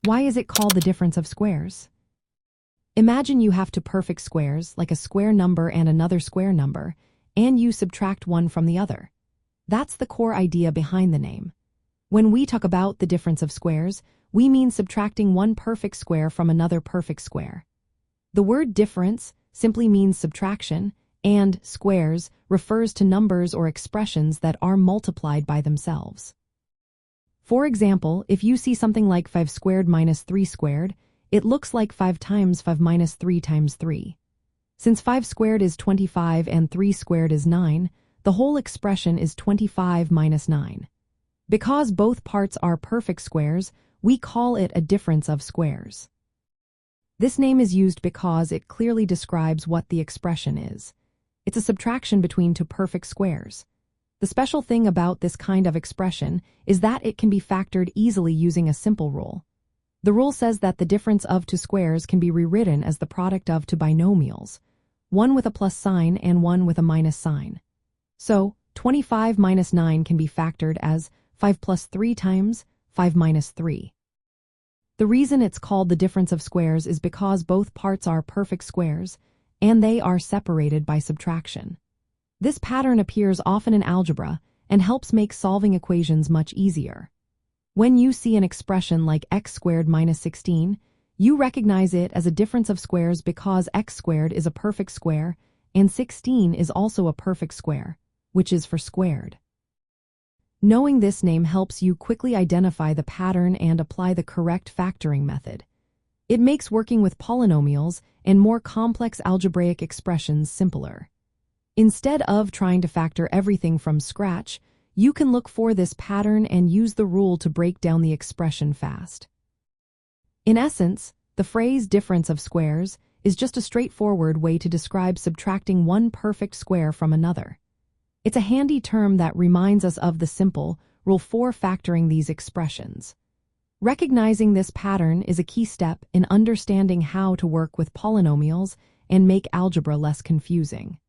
Why is it called the difference of squares? Imagine you have two perfect squares, like a square number and another square number, and you subtract one from the other. That's the core idea behind the name. When we talk about the difference of squares, we mean subtracting one perfect square from another perfect square. The word difference simply means subtraction, and squares refers to numbers or expressions that are multiplied by themselves. For example, if you see something like 5 squared minus 3 squared, it looks like 5 times 5 minus 3 times 3. Since 5 squared is 25 and 3 squared is 9, the whole expression is 25 minus 9. Because both parts are perfect squares, we call it a difference of squares. This name is used because it clearly describes what the expression is. It's a subtraction between two perfect squares. The special thing about this kind of expression is that it can be factored easily using a simple rule. The rule says that the difference of two squares can be rewritten as the product of two binomials, one with a plus sign and one with a minus sign. So, 25 minus 9 can be factored as 5 plus 3 times 5 minus 3. The reason it's called the difference of squares is because both parts are perfect squares, and they are separated by subtraction. This pattern appears often in algebra and helps make solving equations much easier. When you see an expression like x squared minus 16, you recognize it as a difference of squares because x squared is a perfect square and 16 is also a perfect square, which is for squared. Knowing this name helps you quickly identify the pattern and apply the correct factoring method. It makes working with polynomials and more complex algebraic expressions simpler. Instead of trying to factor everything from scratch, you can look for this pattern and use the rule to break down the expression fast. In essence, the phrase difference of squares is just a straightforward way to describe subtracting one perfect square from another. It's a handy term that reminds us of the simple rule for factoring these expressions. Recognizing this pattern is a key step in understanding how to work with polynomials and make algebra less confusing.